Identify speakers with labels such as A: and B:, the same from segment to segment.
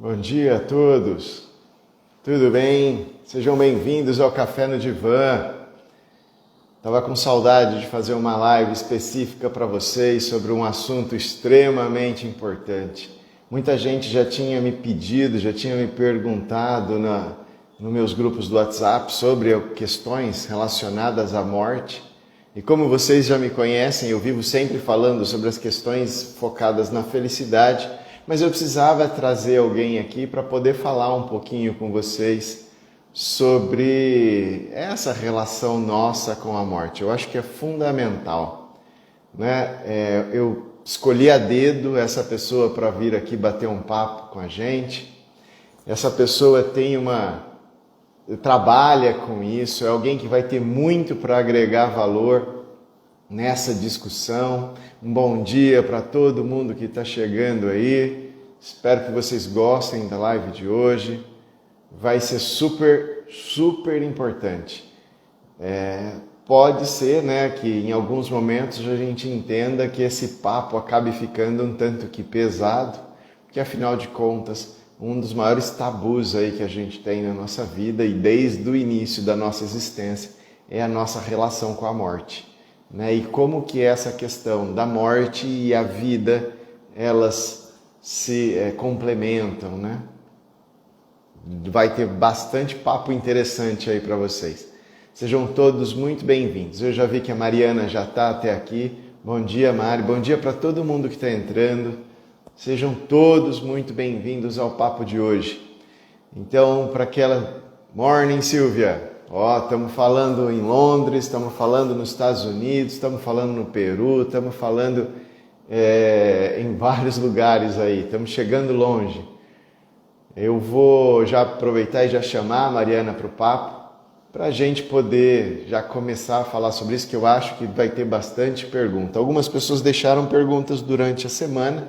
A: Bom dia a todos, tudo bem? Sejam bem-vindos ao Café no Divã. Estava com saudade de fazer uma live específica para vocês sobre um assunto extremamente importante. Muita gente já tinha me pedido, já tinha me perguntado nos meus grupos do WhatsApp sobre questões relacionadas à morte. E como vocês já me conhecem, eu vivo sempre falando sobre as questões focadas na felicidade, mas eu precisava trazer alguém aqui para poder falar um pouquinho com vocês sobre essa relação nossa com a morte. Eu acho que é fundamental, né? Eu escolhi a dedo essa pessoa para vir aqui bater um papo com a gente. Essa pessoa trabalha com isso, é alguém que vai ter muito para agregar valor nessa discussão. Um bom dia para todo mundo que está chegando aí. Espero que vocês gostem da live de hoje. Vai ser super importante. Pode ser, né, que em alguns momentos a gente entenda que esse papo acabe ficando um tanto que pesado, porque afinal de contas, um dos maiores tabus aí que a gente tem na nossa vida e desde o início da nossa existência é a nossa relação com a morte, né? E como que essa questão da morte e a vida, elas se complementam, né? Vai ter bastante papo interessante aí para vocês. Sejam todos muito bem-vindos. Eu já vi que a Mariana já está até aqui. Bom dia, Mari. Bom dia para todo mundo que está entrando. Sejam todos muito bem-vindos ao papo de hoje. Então, para aquela... Morning, Silvia. Estamos falando em Londres, estamos falando nos Estados Unidos, estamos falando no Peru, estamos falando em vários lugares aí. Estamos chegando longe. Eu vou já aproveitar e já chamar a Mariana para o papo, para a gente poder já começar a falar sobre isso, que eu acho que vai ter bastante pergunta. Algumas pessoas deixaram perguntas durante a semana.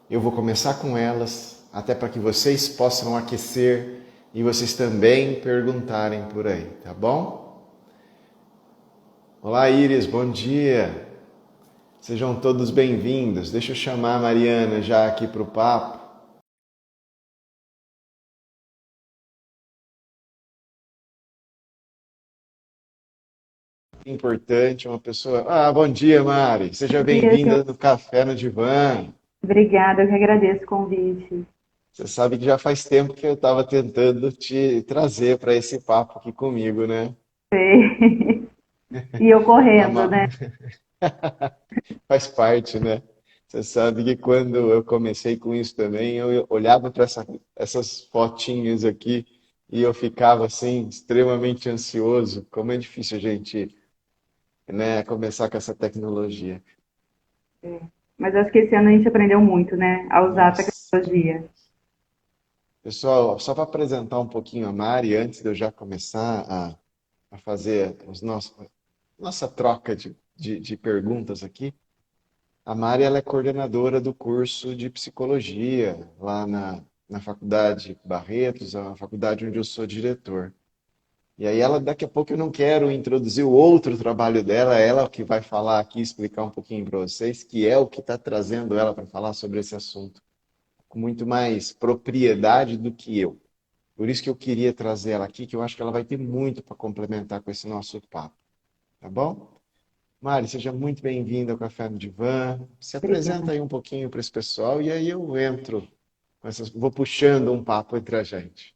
A: Eu vou começar com elas, até para que vocês possam aquecer e vocês também perguntarem por aí, tá bom? Olá, Iris, bom dia. Sejam todos bem-vindos. Deixa eu chamar a Mariana já aqui para o papo. Importante, uma pessoa... bom dia, Mari. Seja
B: Dia,
A: bem-vinda no Café no Divã.
B: obrigada, eu que agradeço o convite.
A: Você sabe que já faz tempo que eu estava tentando te trazer para esse papo aqui comigo, né?
B: Sei. E eu
A: A
B: correndo,
A: Ma-
B: né?
A: Faz parte, né? Você sabe que quando eu comecei com isso também, eu olhava para essas fotinhas aqui e eu ficava assim, extremamente ansioso. Como é difícil a gente, né, começar com essa tecnologia.
B: Mas acho que esse ano a gente aprendeu muito, né? A usar a
A: Nossa.
B: tecnologia.
A: Pessoal, só para apresentar um pouquinho a Mari, antes de eu já começar a fazer nossa troca de perguntas aqui, a Mari ela é coordenadora do curso de psicologia lá na Faculdade Barretos, a faculdade onde eu sou diretor. E aí ela, daqui a pouco eu não quero introduzir o outro trabalho dela, ela que vai falar aqui, explicar um pouquinho para vocês, que é o que está trazendo ela para falar sobre esse assunto, com muito mais propriedade do que eu. Por isso que eu queria trazer ela aqui, que eu acho que ela vai ter muito para complementar com esse nosso papo, tá bom? Mari, seja muito bem-vinda ao Café no Divã. Se
B: Obrigada.
A: apresenta aí um pouquinho para esse pessoal e aí eu entro vou puxando um papo entre a gente.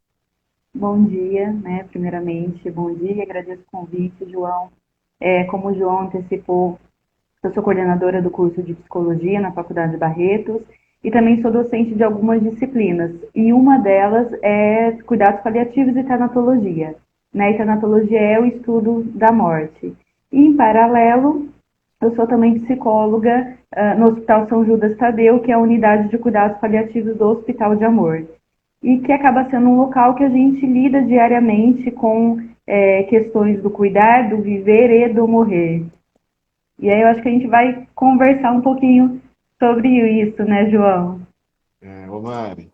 B: Bom dia, né? Primeiramente, bom dia, agradeço o convite, João. Como o João antecipou, eu sou coordenadora do curso de psicologia na Faculdade de Barretos e também sou docente de algumas disciplinas. E uma delas é cuidados paliativos e tanatologia. Né? E tanatologia é o estudo da morte. E, em paralelo, eu sou também psicóloga no Hospital São Judas Tadeu, que é a unidade de cuidados paliativos do Hospital de Amor. E que acaba sendo um local que a gente lida diariamente com questões do cuidar, do viver e do morrer. E aí eu acho que a gente vai conversar um pouquinho sobre isso, né, João?
A: Ô Mari,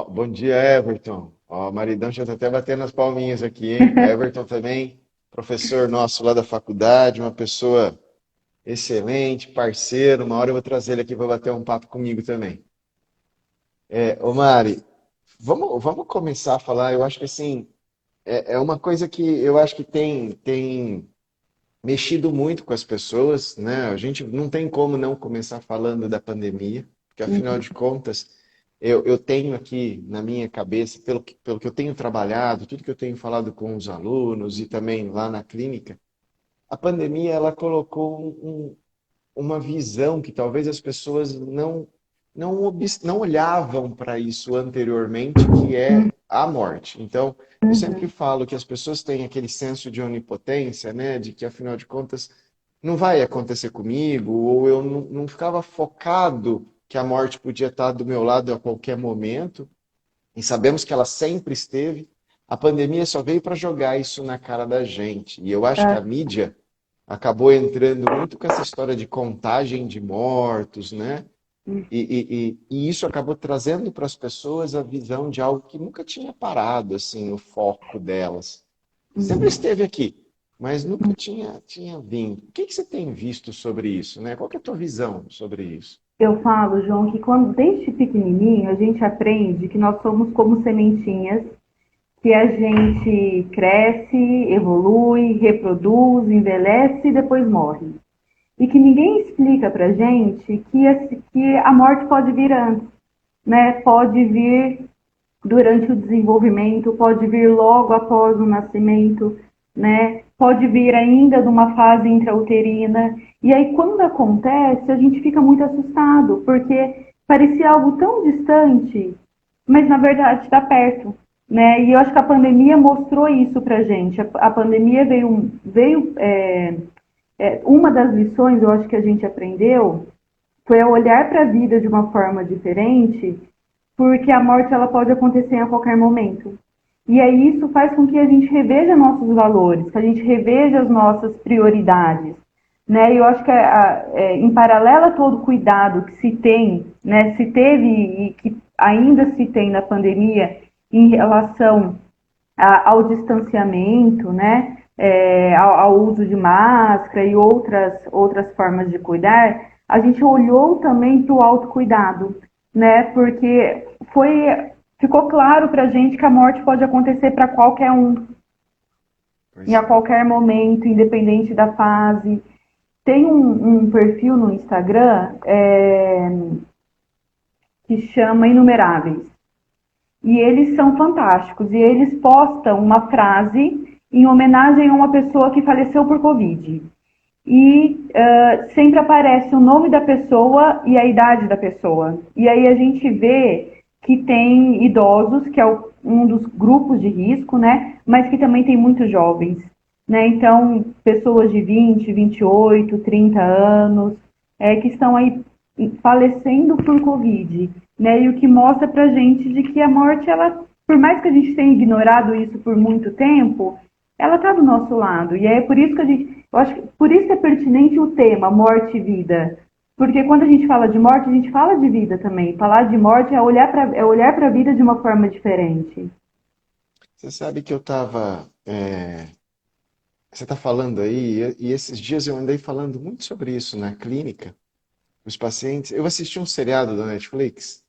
A: bom dia, Everton. O maridão já está até batendo as palminhas aqui, hein? Everton também, professor nosso lá da faculdade, uma pessoa excelente, parceiro. Uma hora eu vou trazer ele aqui para bater um papo comigo também. Ô Mari, vamos começar a falar. Eu acho que assim, é uma coisa que eu acho que tem mexido muito com as pessoas, né? A gente não tem como não começar falando da pandemia, porque afinal
B: Uhum,
A: de contas, eu tenho aqui na minha cabeça, pelo que eu tenho trabalhado, tudo que eu tenho falado com os alunos e também lá na clínica, a pandemia ela colocou uma visão que talvez as pessoas não olhavam para isso anteriormente, que
B: uhum,
A: é a morte. Então, eu sempre
B: uhum,
A: falo que as pessoas têm aquele senso de onipotência, né, de que afinal de contas não vai acontecer comigo, ou eu não ficava focado que a morte podia estar do meu lado a qualquer momento, e sabemos que ela sempre esteve. A pandemia só veio para jogar isso na cara da gente. E eu acho que a
B: ah,
A: mídia acabou entrando muito com essa história de contagem de mortos, né? E isso acabou trazendo para as pessoas a visão de algo que nunca tinha parado, assim, no foco delas. Sempre
B: uhum.
A: esteve aqui, mas nunca tinha vindo. O que que você tem visto sobre isso, né? Qual que é a tua visão sobre isso?
B: Eu falo, João, que quando desde pequenininho a gente aprende que nós somos como sementinhas, que a gente cresce, evolui, reproduz, envelhece e depois morre. E que ninguém explica pra gente que a morte pode vir antes, né? Pode vir durante o desenvolvimento, pode vir logo após o nascimento, né? Pode vir ainda de uma fase intrauterina. E aí, quando acontece, a gente fica muito assustado, porque parecia algo tão distante, mas na verdade está perto, né? E eu acho que a pandemia mostrou isso pra gente. A pandemia uma das lições, eu acho que a gente aprendeu, foi a olhar para a vida de uma forma diferente, porque a morte ela pode acontecer a qualquer momento. E aí isso faz com que a gente reveja nossos valores, que a gente reveja as nossas prioridades. Né? E eu acho que em paralelo a todo o cuidado que se tem, né, se teve e que ainda se tem na pandemia em relação ao distanciamento, né, ao uso de máscara e outras formas de cuidar, a gente olhou também para o autocuidado, né, porque ficou claro para a gente que a morte pode acontecer para qualquer um, e
A: Pois
B: a
A: é.
B: qualquer momento, independente da fase. Tem um perfil no Instagram que chama Inumeráveis. E eles são fantásticos. E eles postam uma frase em homenagem a uma pessoa que faleceu por Covid. E sempre aparece o nome da pessoa e a idade da pessoa. E aí a gente vê que tem idosos, que é um dos grupos de risco, né? Mas que também tem muitos jovens. Né? Então, pessoas de 20, 28, 30 anos, que estão aí falecendo por Covid, né? E o que mostra pra gente de que a morte, ela, por mais que a gente tenha ignorado isso por muito tempo, ela está do nosso lado. E é por isso que eu acho que por isso é pertinente o tema morte e vida. Porque quando a gente fala de morte, a gente fala de vida também. Falar de morte é olhar para a vida de uma forma diferente.
A: Você sabe que eu estava. Você está falando aí, e esses dias eu andei falando muito sobre isso na clínica. Os pacientes. Eu assisti um seriado da Netflix,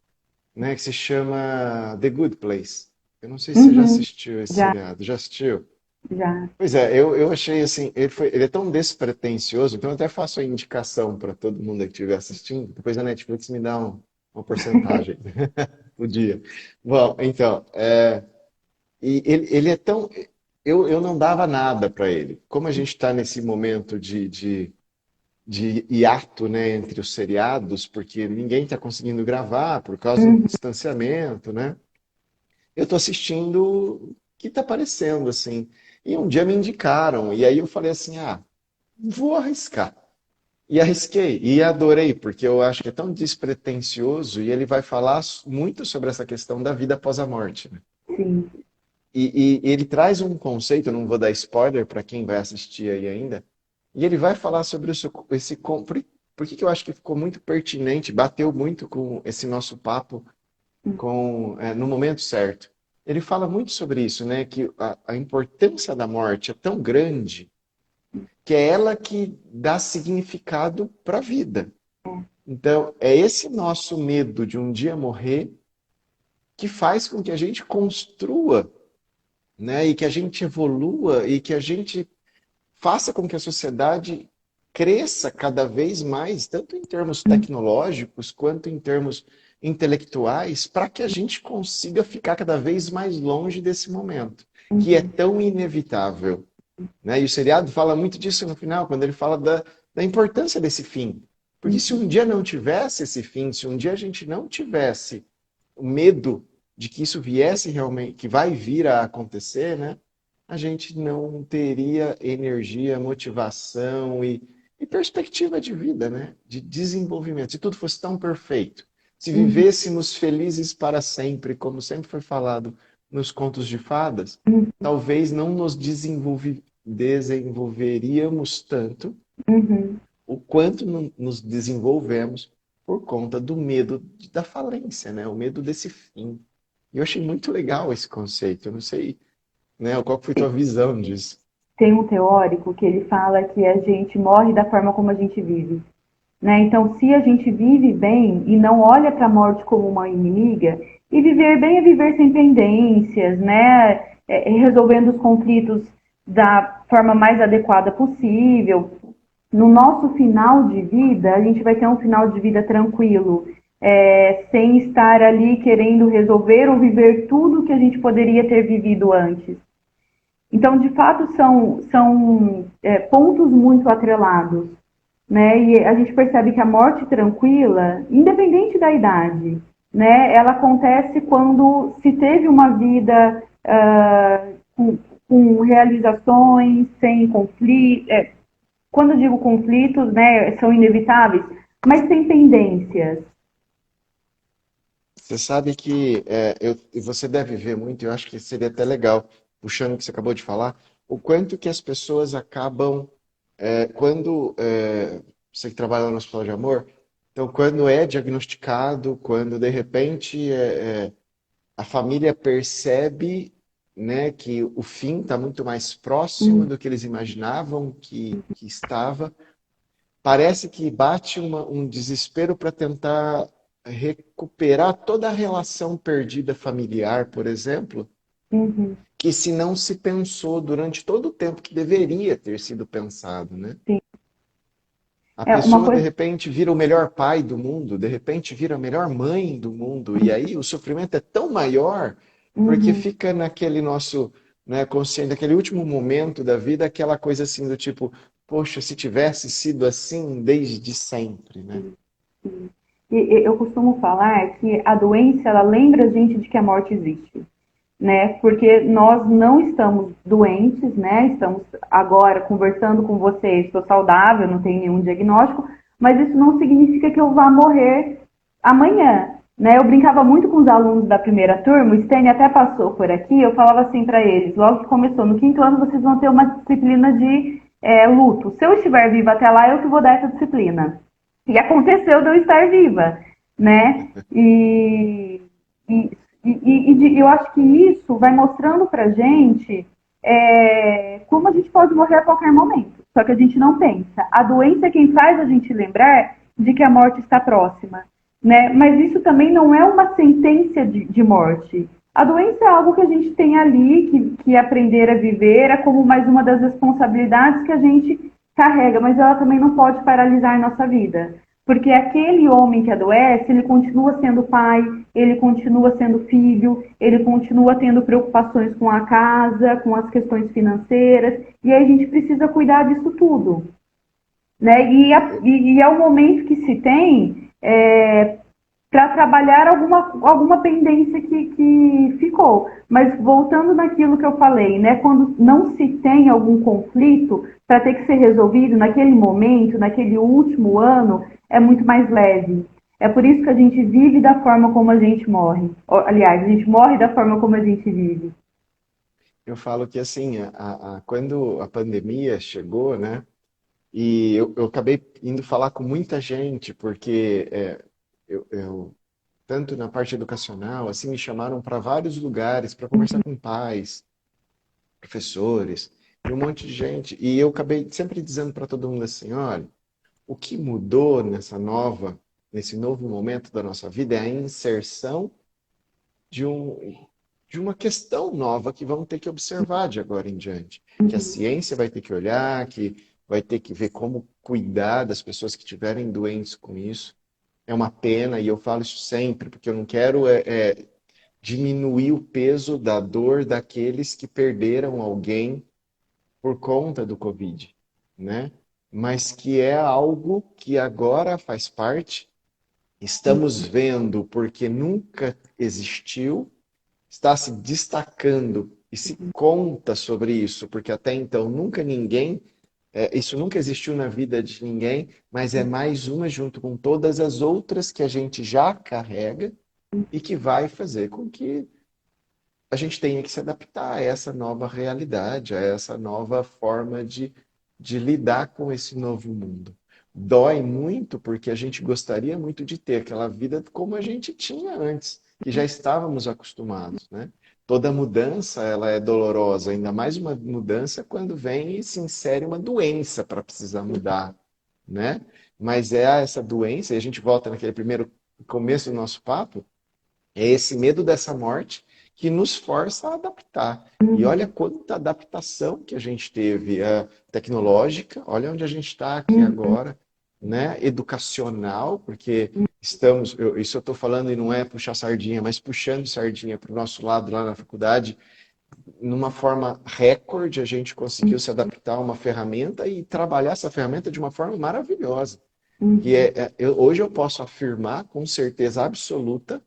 A: né, que se chama The Good Place. Eu não sei se você já
B: Uhum,
A: assistiu esse
B: já,
A: seriado. Já assistiu?
B: já.
A: Pois é, eu achei assim, ele é tão despretensioso, então eu até faço a indicação para todo mundo que estiver assistindo. Depois a Netflix me dá uma porcentagem por dia. Bom, então, e ele é tão. Eu não dava nada para ele. Como a gente está nesse momento de hiato, né, entre os seriados, porque ninguém está conseguindo gravar por causa do
B: Uhum,
A: distanciamento, né? Eu estou assistindo o que está aparecendo, assim. E um dia me indicaram, e aí eu falei assim, vou arriscar. E arrisquei, e adorei, porque eu acho que é tão despretensioso, e ele vai falar muito sobre essa questão da vida após a morte, né?
B: sim.
A: E ele traz um conceito, eu não vou dar spoiler para quem vai assistir aí ainda, e ele vai falar sobre por que que eu acho que ficou muito pertinente, bateu muito com esse nosso papo no momento certo. Ele fala muito sobre isso, né? Que a importância da morte é tão grande que é ela que dá significado para a vida. Então, é esse nosso medo de um dia morrer que faz com que a gente construa, né? E que a gente evolua e que a gente faça com que a sociedade cresça cada vez mais, tanto em termos tecnológicos quanto em termos intelectuais, para que a gente consiga ficar cada vez mais longe desse momento, que é
B: Uhum.
A: tão inevitável, né? E o seriado fala muito disso no final, quando ele fala da importância desse fim. Porque se um dia não tivesse esse fim, se um dia a gente não tivesse o medo de que isso viesse realmente, que vai vir a acontecer, né? A gente não teria energia, motivação e perspectiva de vida, né? De desenvolvimento. Se tudo fosse tão perfeito, se
B: Uhum.
A: vivêssemos felizes para sempre, como sempre foi falado nos contos de fadas, talvez não nos desenvolveríamos tanto
B: Uhum.
A: o quanto nos desenvolvemos por conta do medo da falência, né? O medo desse fim. E eu achei muito legal esse conceito. Eu não sei, né? Qual foi a tua visão disso?
B: Tem um teórico que ele fala que a gente morre da forma como a gente vive. Né? Então, se a gente vive bem e não olha para a morte como uma inimiga, e viver bem é viver sem pendências, né? Resolvendo os conflitos da forma mais adequada possível. No nosso final de vida, a gente vai ter um final de vida tranquilo, sem estar ali querendo resolver ou viver tudo que a gente poderia ter vivido antes. Então, de fato, são pontos muito atrelados, né? E a gente percebe que a morte tranquila, independente da idade, né? Ela acontece quando se teve uma vida com realizações, sem conflito. Quando eu digo conflitos, né, são inevitáveis, mas sem pendências.
A: Você sabe que e você deve ver muito, eu acho que seria até legal, puxando o que você acabou de falar, o quanto que as pessoas acabam, quando você que trabalha no Hospital de Amor, então quando é diagnosticado, quando de repente a família percebe, né, que o fim está muito mais próximo do que eles imaginavam que estava, parece que bate um desespero para tentar recuperar toda a relação perdida familiar, por exemplo,
B: Uhum,
A: que se não se pensou durante todo o tempo que deveria ter sido pensado, né?
B: sim.
A: A
B: É uma
A: pessoa de
B: coisa.
A: repente vira o melhor pai do mundo, de repente vira a melhor mãe do mundo, e aí o sofrimento é tão maior porque
B: Uhum.
A: fica naquele nosso, né, consciente, naquele último momento da vida, aquela coisa assim do tipo, poxa, se tivesse sido assim desde sempre, né?
B: E eu costumo falar que a doença ela lembra a gente de que a morte existe, né? Porque nós não estamos doentes, né? Estamos agora conversando com você, estou saudável, não tenho nenhum diagnóstico, mas isso não significa que eu vá morrer amanhã, né? Eu brincava muito com os alunos da primeira turma, o Stênio até passou por aqui, eu falava assim para eles, logo que começou, no quinto ano vocês vão ter uma disciplina de luto. Se eu estiver viva até lá, eu que vou dar essa disciplina. E aconteceu de eu estar viva, né? E, eu acho que isso vai mostrando pra gente como a gente pode morrer a qualquer momento. Só que a gente não pensa. A doença é quem faz a gente lembrar de que a morte está próxima, né? Mas isso também não é uma sentença de morte. A doença é algo que a gente tem ali, que aprender a viver é como mais uma das responsabilidades que a gente carrega, mas ela também não pode paralisar a nossa vida. Porque aquele homem que adoece, ele continua sendo pai, ele continua sendo filho, ele continua tendo preocupações com a casa, com as questões financeiras, e aí a gente precisa cuidar disso tudo. Né? E é o momento que se tem para trabalhar alguma pendência que ficou. Mas voltando naquilo que eu falei, né, quando não se tem algum conflito para ter que ser resolvido naquele momento, naquele último ano, é muito mais leve. É por isso que a gente vive da forma como a gente morre. Aliás, a gente morre da forma como a gente vive.
A: Eu falo que assim, quando a pandemia chegou, né? E eu acabei indo falar com muita gente, porque tanto na parte educacional, assim, me chamaram para vários lugares para conversar com pais, professores, e um monte de gente. E eu acabei sempre dizendo para todo mundo assim, olha, o que mudou nesse novo momento da nossa vida é a inserção de de uma questão nova que vamos ter que observar de agora em diante. Que a
B: Uhum.
A: ciência vai ter que olhar, que vai ter que ver como cuidar das pessoas que estiverem doentes com isso. É uma pena, e eu falo isso sempre, porque eu não quero diminuir o peso da dor daqueles que perderam alguém por conta do Covid, né? Mas que é algo que agora faz parte, estamos vendo porque nunca existiu, está se destacando e se conta sobre isso, porque até então nunca ninguém, isso nunca existiu na vida de ninguém, mas é mais uma junto com todas as outras que a gente já carrega e que vai fazer com que a gente tenha que se adaptar a essa nova realidade, a essa nova forma de lidar com esse novo mundo. Dói muito porque a gente gostaria muito de ter aquela vida como a gente tinha antes, que já estávamos acostumados, né? Toda mudança, ela é dolorosa, ainda mais uma mudança quando vem e se insere uma doença para precisar mudar, né? Mas é essa doença, e a gente volta naquele primeiro começo do nosso papo, é esse medo dessa morte que nos força a adaptar. E olha quanta adaptação que a gente teve, tecnológica, olha onde a gente está aqui
B: Uhum.
A: agora, né? Educacional, porque estamos, isso eu estou falando e não é puxar sardinha, mas puxando sardinha para o nosso lado lá na faculdade, numa forma recorde, a gente conseguiu se adaptar a uma ferramenta e trabalhar essa ferramenta de uma forma maravilhosa. Que
B: Uhum.
A: hoje eu posso afirmar com certeza absoluta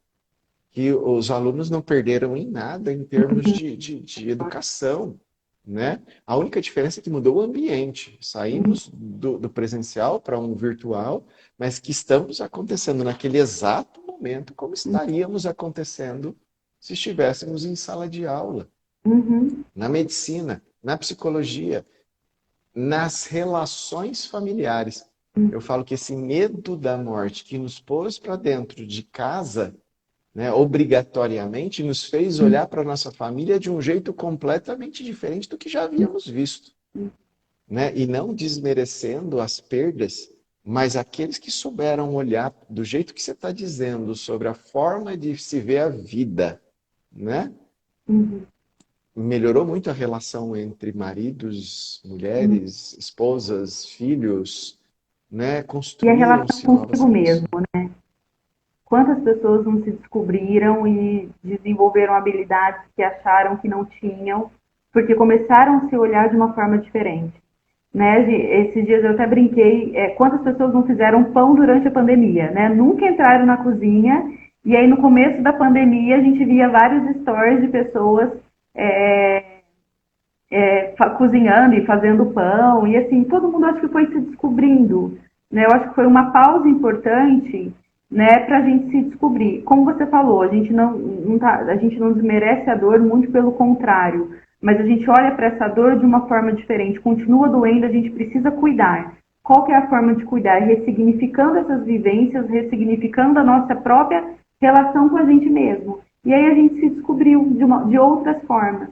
A: que os alunos não perderam em nada em termos de educação, né? A única diferença é que mudou o ambiente.
B: Uhum.
A: Saímos do presencial para um virtual, mas que estamos acontecendo naquele exato momento como estaríamos acontecendo se estivéssemos em sala de aula,
B: Uhum.
A: na medicina, na psicologia, nas relações familiares. Eu falo que esse medo da morte que nos pôs para dentro de casa, né, obrigatoriamente nos fez olhar para a nossa família de um jeito completamente diferente do que já havíamos visto, né? E não desmerecendo as perdas, mas aqueles que souberam olhar do jeito que você está dizendo sobre a forma de se ver a vida, né?
B: Uhum.
A: Melhorou muito a relação entre maridos,
B: Uhum.
A: mulheres, esposas, filhos, né?
B: E a relação
A: Construíram-se novas
B: consigo mesmo.
A: relações.
B: Quantas pessoas não se descobriram e desenvolveram habilidades que acharam que não tinham, porque começaram a se olhar de uma forma diferente. Né? Esses dias eu até brinquei, quantas pessoas não fizeram pão durante a pandemia, né? Nunca entraram na cozinha, e aí no começo da pandemia a gente via vários stories de pessoas é, cozinhando e fazendo pão, e assim, todo mundo acho que foi se descobrindo, né? Eu acho que foi uma pausa importante, né, para a gente se descobrir. Como você falou, a gente não desmerece a dor, muito pelo contrário, mas a gente olha para essa dor de uma forma diferente, continua doendo, a gente precisa cuidar. Qual que é a forma de cuidar? Ressignificando essas vivências, ressignificando a nossa própria relação com a gente mesmo. E aí a gente se descobriu de outras formas.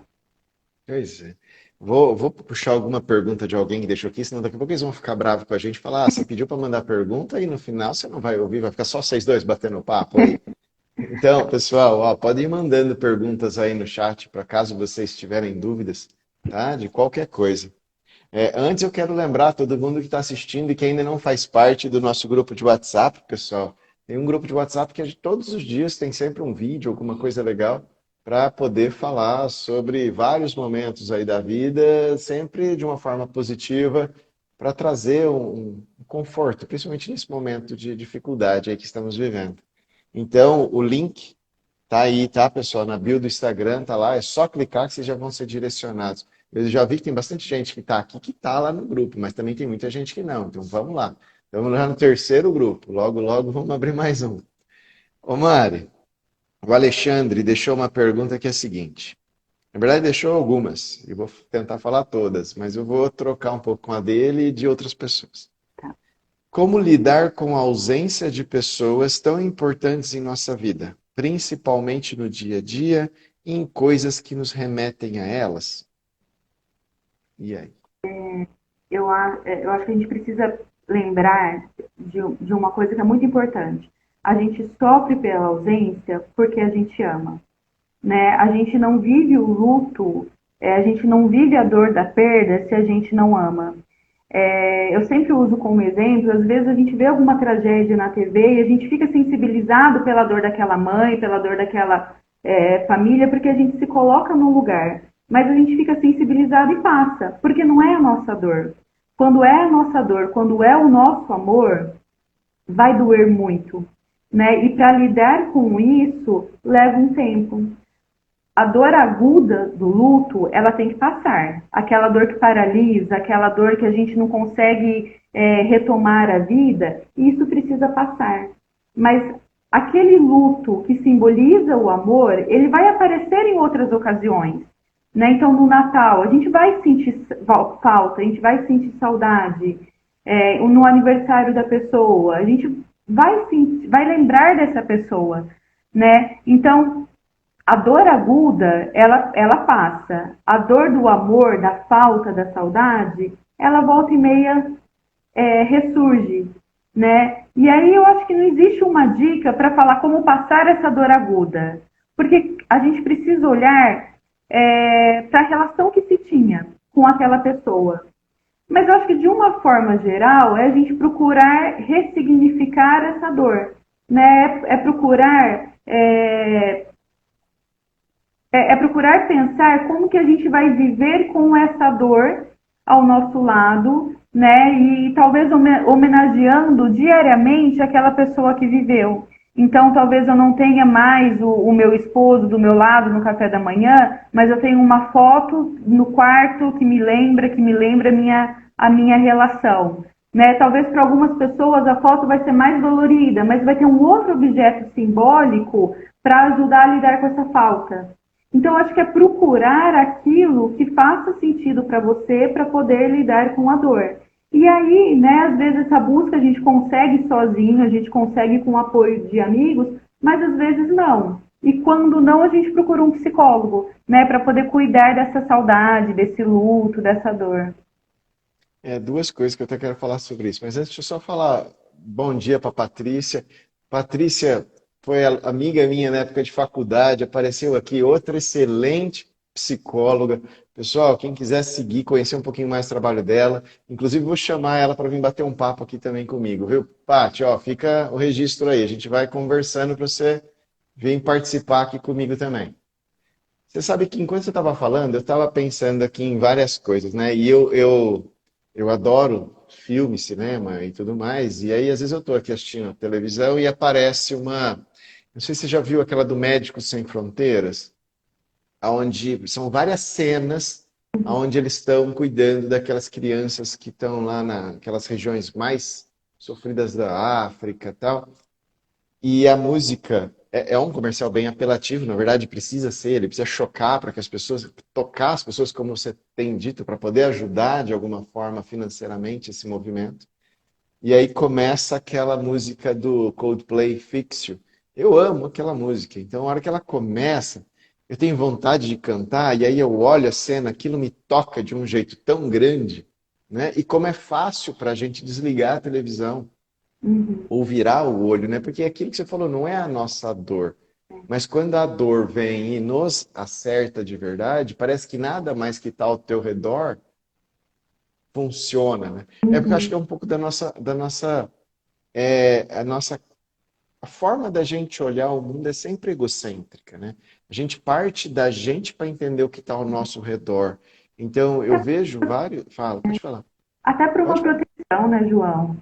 A: Pois é. Vou puxar alguma pergunta de alguém que deixou aqui, senão daqui a pouco eles vão ficar bravos com a gente e falar: você pediu para mandar pergunta e no final você não vai ouvir, vai ficar só vocês dois batendo papo aí. Então, pessoal, ó, podem ir mandando perguntas aí no chat para caso vocês tiverem dúvidas, tá? De qualquer coisa. Antes eu quero lembrar todo mundo que está assistindo e que ainda não faz parte do nosso grupo de WhatsApp, pessoal. Tem um grupo de WhatsApp que todos os dias tem sempre um vídeo, alguma coisa legal, para poder falar sobre vários momentos aí da vida, sempre de uma forma positiva, para trazer um conforto, principalmente nesse momento de dificuldade aí que estamos vivendo. Então, o link tá aí, tá, pessoal? Na bio do Instagram, tá lá. É só clicar que vocês já vão ser direcionados. Eu já vi que tem bastante gente que tá aqui que tá lá no grupo, mas também tem muita gente que não. Então vamos lá. Estamos lá no terceiro grupo. Logo, logo vamos abrir mais um. Ô Mari, o Alexandre deixou uma pergunta que é a seguinte. Na verdade, deixou algumas. E vou tentar falar todas, mas eu vou trocar um pouco com a dele e de outras pessoas.
B: Tá?
A: Como lidar com a ausência de pessoas tão importantes em nossa vida, principalmente no dia a dia e em coisas que nos remetem a elas? E aí?
B: Eu acho que a gente precisa lembrar de uma coisa que é muito importante. A gente sofre pela ausência porque a gente ama. né? A gente não vive o luto, a gente não vive a dor da perda se a gente não ama. Eu sempre uso como exemplo, às vezes a gente vê alguma tragédia na TV e a gente fica sensibilizado pela dor daquela mãe, pela dor daquela família, porque a gente se coloca no lugar. Mas a gente fica sensibilizado e passa, porque não é a nossa dor. Quando é a nossa dor, quando é o nosso amor, vai doer muito, né? E para lidar com isso, leva um tempo. A dor aguda do luto, ela tem que passar. Aquela dor que paralisa, aquela dor que a gente não consegue retomar a vida, isso precisa passar. Mas aquele luto que simboliza o amor, ele vai aparecer em outras ocasiões. Né? Então, no Natal, a gente vai sentir falta, a gente vai sentir saudade. No aniversário da pessoa, a gente vai lembrar dessa pessoa. Né? Então, a dor aguda, ela passa. A dor do amor, da falta, da saudade, ela volta e meia ressurge, né? E aí eu acho que não existe uma dica para falar como passar essa dor aguda. Porque a gente precisa olhar para a relação que se tinha com aquela pessoa. Mas eu acho que de uma forma geral é a gente procurar ressignificar essa dor, né? Procurar procurar pensar como que a gente vai viver com essa dor ao nosso lado, né? E talvez homenageando diariamente aquela pessoa que viveu. Então, talvez eu não tenha mais o meu esposo do meu lado no café da manhã, mas eu tenho uma foto no quarto que me lembra a minha relação. Né? Talvez para algumas pessoas a foto vai ser mais dolorida, mas vai ter um outro objeto simbólico para ajudar a lidar com essa falta. Então, acho que é procurar aquilo que faça sentido para você para poder lidar com a dor. E aí, né, às vezes essa busca a gente consegue sozinho, a gente consegue com o apoio de amigos, mas às vezes não. E quando não, a gente procura um psicólogo, né, para poder cuidar dessa saudade, desse luto, dessa dor.
A: Duas coisas que eu até quero falar sobre isso, mas antes deixa eu só falar bom dia para Patrícia. Patrícia foi amiga minha na época de faculdade, apareceu aqui, outra excelente psicóloga. Pessoal, quem quiser seguir, conhecer um pouquinho mais o trabalho dela, inclusive vou chamar ela para vir bater um papo aqui também comigo, viu? Paty, ó, fica o registro aí, a gente vai conversando para você vir participar aqui comigo também. Você sabe que enquanto você estava falando, eu estava pensando aqui em várias coisas, né? Eu adoro filme, cinema e tudo mais. E aí, às vezes, eu estou aqui assistindo a televisão e aparece uma. Não sei se você já viu aquela do Médicos Sem Fronteiras, onde são várias cenas onde eles estão cuidando daquelas crianças que estão lá naquelas regiões mais sofridas da África e tal. E a música é um comercial bem apelativo, na verdade precisa ser, ele precisa chocar para que as pessoas, tocar as pessoas, como você tem dito, para poder ajudar de alguma forma financeiramente esse movimento. E aí começa aquela música do Coldplay, Fix You. Eu amo aquela música, então a hora que ela começa, eu tenho vontade de cantar, e aí eu olho a cena, aquilo me toca de um jeito tão grande, né? E como é fácil para a gente desligar a televisão
B: Uhum.
A: ou virar o olho, né? Porque é aquilo que você falou não é a nossa dor. Mas quando a dor vem e nos acerta de verdade, parece que nada mais que está ao teu redor funciona, né? É porque eu acho que é um pouco a nossa, a forma da gente olhar o mundo é sempre egocêntrica, né? A gente parte da gente para entender o que está ao nosso redor. Então, eu vejo vários. Fala, pode falar.
B: Até para uma
A: Pode falar.
B: proteção, né, João?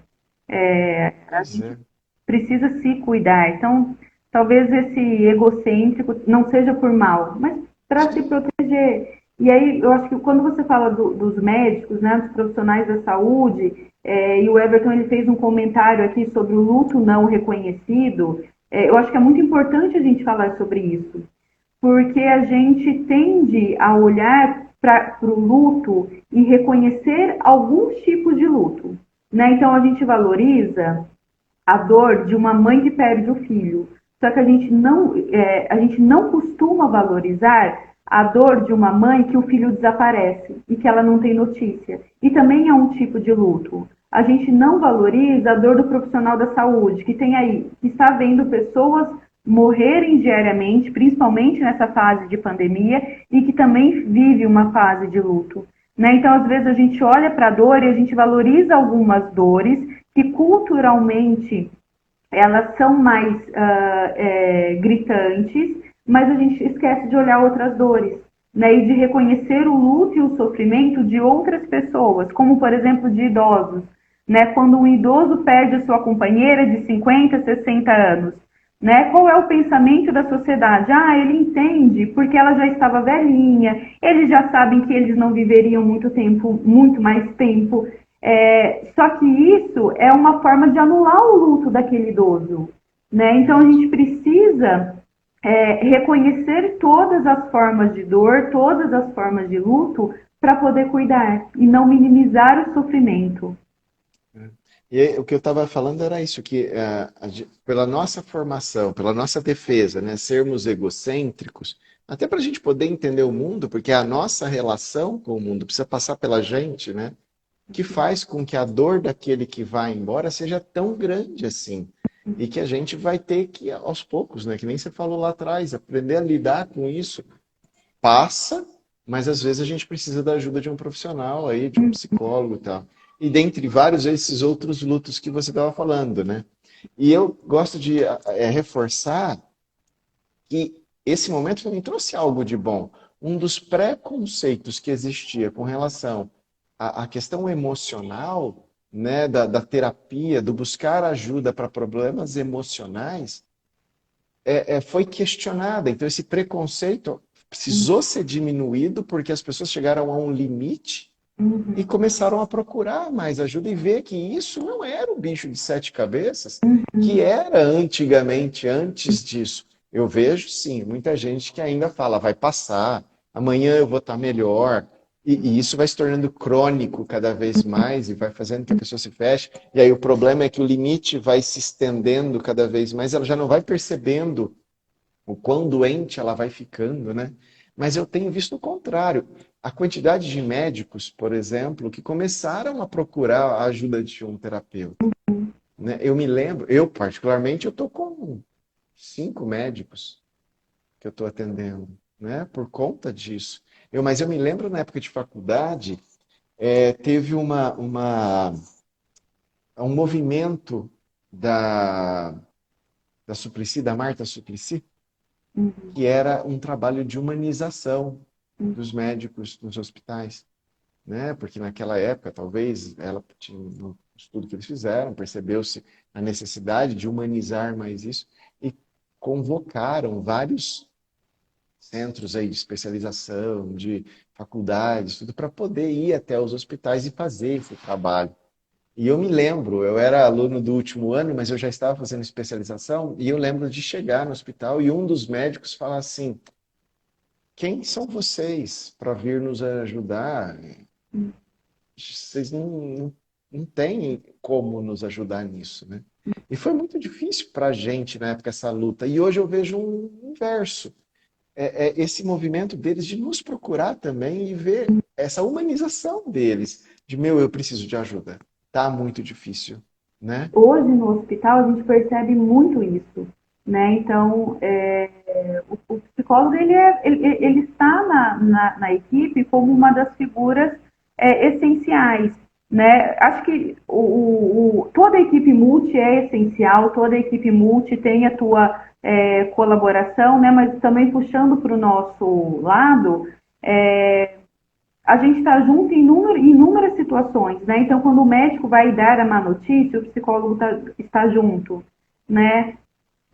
B: A
A: Pois
B: gente
A: é.
B: precisa se cuidar. Então, talvez esse egocêntrico não seja por mal, mas para se proteger. E aí, eu acho que quando você fala dos médicos, né, dos profissionais da saúde, e o Everton ele fez um comentário aqui sobre o luto não reconhecido, eu acho que é muito importante a gente falar sobre isso, porque a gente tende a olhar para o luto e reconhecer alguns tipos de luto. Né? Então, a gente valoriza a dor de uma mãe que perde o filho. Só que a gente não costuma valorizar a dor de uma mãe que o filho desaparece e que ela não tem notícia. E também é um tipo de luto. A gente não valoriza a dor do profissional da saúde, que tem aí, que está vendo pessoas morrerem diariamente, principalmente nessa fase de pandemia, e que também vive uma fase de luto. Né? Então, às vezes, a gente olha para a dor e a gente valoriza algumas dores que culturalmente elas são mais gritantes, mas a gente esquece de olhar outras dores, né? E de reconhecer o luto e o sofrimento de outras pessoas, como, por exemplo, de idosos. Né? Quando um idoso perde a sua companheira de 50, 60 anos, né? Qual é o pensamento da sociedade? Ah, ele entende porque ela já estava velhinha, eles já sabem que eles não viveriam muito tempo, muito mais tempo. Só que isso é uma forma de anular o luto daquele idoso. Né? Então a gente precisa reconhecer todas as formas de dor, todas as formas de luto, para poder cuidar e não minimizar o sofrimento.
A: E aí, o que eu estava falando era isso, que pela nossa formação, pela nossa defesa, né, sermos egocêntricos, até para a gente poder entender o mundo, porque a nossa relação com o mundo precisa passar pela gente, né, que faz com que a dor daquele que vai embora seja tão grande assim. E que a gente vai ter que, aos poucos, né, que nem você falou lá atrás, aprender a lidar com isso. Passa, mas às vezes a gente precisa da ajuda de um profissional aí, de um psicólogo e tal. E dentre vários esses outros lutos que você estava falando, né? E eu gosto de reforçar que esse momento também trouxe algo de bom. Um dos preconceitos que existia com relação à questão emocional, né, da terapia, do buscar ajuda para problemas emocionais, foi questionada. Então, esse preconceito precisou ser diminuído porque as pessoas chegaram a um limite e começaram a procurar mais ajuda e ver que isso não era o bicho de sete cabeças que era antigamente, antes disso. Eu vejo, sim, muita gente que ainda fala, vai passar, amanhã eu vou estar melhor. E isso vai se tornando crônico cada vez mais e vai fazendo que a pessoa se feche. E aí o problema é que o limite vai se estendendo cada vez mais, ela já não vai percebendo o quão doente ela vai ficando, né? Mas eu tenho visto o contrário. A quantidade de médicos, por exemplo, que começaram a procurar a ajuda de um terapeuta. Né? Eu me lembro, eu particularmente, eu estou com 5 médicos que eu estou atendendo, né? Por conta disso. Mas eu me lembro na época de faculdade, teve um movimento da Suplicy, da Marta Suplicy, que era um trabalho de humanização dos médicos nos hospitais, né? Porque naquela época, talvez, ela tinha um estudo que eles fizeram, percebeu-se a necessidade de humanizar mais isso e convocaram vários centros aí de especialização, de faculdades, tudo para poder ir até os hospitais e fazer esse trabalho. E eu me lembro, eu era aluno do último ano, mas eu já estava fazendo especialização, e eu lembro de chegar no hospital e um dos médicos falar assim: quem são vocês para vir nos ajudar? Vocês não têm como nos ajudar nisso, né? E foi muito difícil para a gente na época essa luta. E hoje eu vejo um inverso. Esse movimento deles de nos procurar também e ver essa humanização deles. De, eu preciso de ajuda. Tá muito difícil, né?
B: Hoje no hospital a gente percebe muito isso, né? Então o psicólogo ele está na equipe como uma das figuras essenciais, né? Acho que toda a equipe multi é essencial, toda a equipe multi tem a tua colaboração, né? Mas também puxando para o nosso lado, a gente está junto em inúmeras situações, né? Então, quando o médico vai dar a má notícia, o psicólogo está junto, né?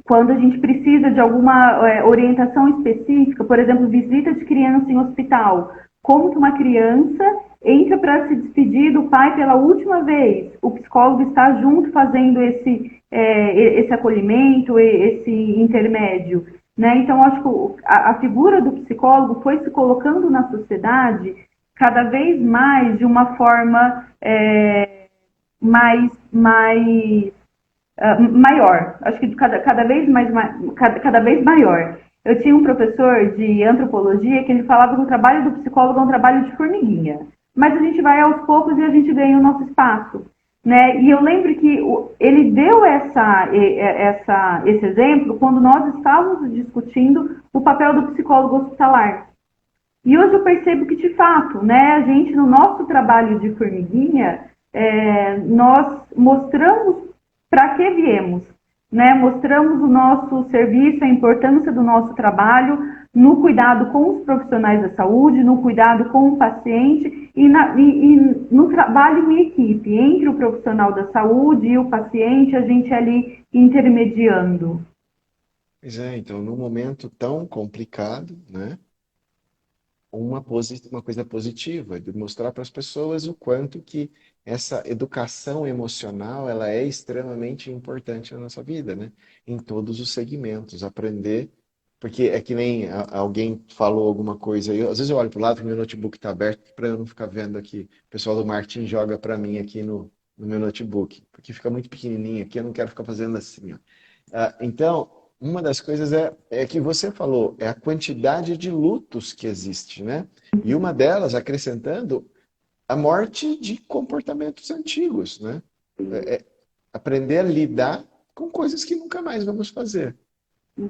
B: Quando a gente precisa de alguma orientação específica, por exemplo, visita de criança em hospital, como que uma criança entra para se despedir do pai pela última vez, o psicólogo está junto fazendo esse acolhimento, esse intermédio, né? Então, acho que a figura do psicólogo foi se colocando na sociedade cada vez mais de uma forma maior. Acho que cada vez maior. Eu tinha um professor de antropologia que ele falava que o trabalho do psicólogo é um trabalho de formiguinha. Mas a gente vai aos poucos e a gente ganha o nosso espaço. né? E eu lembro que ele deu esse exemplo quando nós estávamos discutindo o papel do psicólogo hospitalar. E hoje eu percebo que, de fato, né, a gente, no nosso trabalho de formiguinha, nós mostramos para que viemos, né? Mostramos o nosso serviço, a importância do nosso trabalho no cuidado com os profissionais da saúde, no cuidado com o paciente e no trabalho em equipe, entre o profissional da saúde e o paciente, a gente ali intermediando.
A: Pois é, então, num momento tão complicado, né? Uma coisa positiva, de mostrar para as pessoas o quanto que essa educação emocional ela é extremamente importante na nossa vida, né? Em todos os segmentos, aprender, porque é que nem alguém falou alguma coisa, às vezes eu olho para o lado, meu notebook está aberto para eu não ficar vendo aqui, o pessoal do marketing joga para mim aqui no meu notebook, porque fica muito pequenininho aqui, eu não quero ficar fazendo assim, ó. Então, uma das coisas é que você falou, é a quantidade de lutos que existe, né? E uma delas, acrescentando, a morte de comportamentos antigos, né? É aprender a lidar com coisas que nunca mais vamos fazer.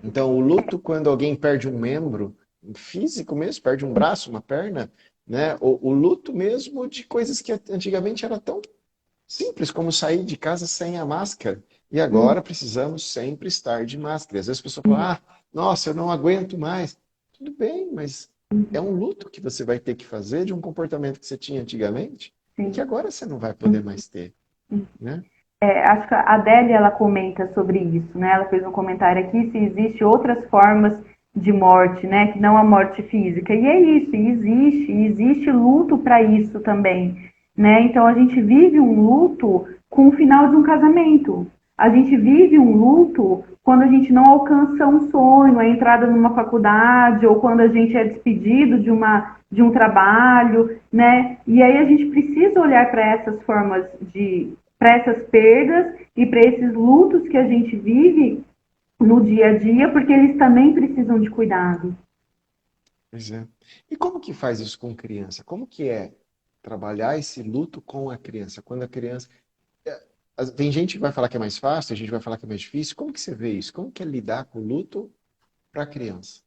A: Então, o luto, quando alguém perde um membro físico mesmo, perde um braço, uma perna, né? O luto mesmo de coisas que antigamente era tão simples como sair de casa sem a máscara. E agora precisamos sempre estar de máscara. E às vezes a pessoa fala, nossa, eu não aguento mais. Tudo bem, mas é um luto que você vai ter que fazer de um comportamento que você tinha antigamente e que
B: Sim.
A: agora você não vai poder mais ter, né?
B: Acho que a Adélia ela comenta sobre isso, né? Ela fez um comentário aqui se existe outras formas de morte, né? Que não a morte física. E é isso, existe luto para isso também, né? Então a gente vive um luto com o final de um casamento. A gente vive um luto quando a gente não alcança um sonho, a entrada numa faculdade, ou quando a gente é despedido de um trabalho, né? E aí a gente precisa olhar para essas formas para essas perdas e para esses lutos que a gente vive no dia a dia, porque eles também precisam de cuidado.
A: Pois é. E como que faz isso com criança? Como que é trabalhar esse luto com a criança? Quando a criança... Tem gente que vai falar que é mais fácil, tem gente que vai falar que é mais difícil. Como que você vê isso? Como que é lidar com o luto para a criança?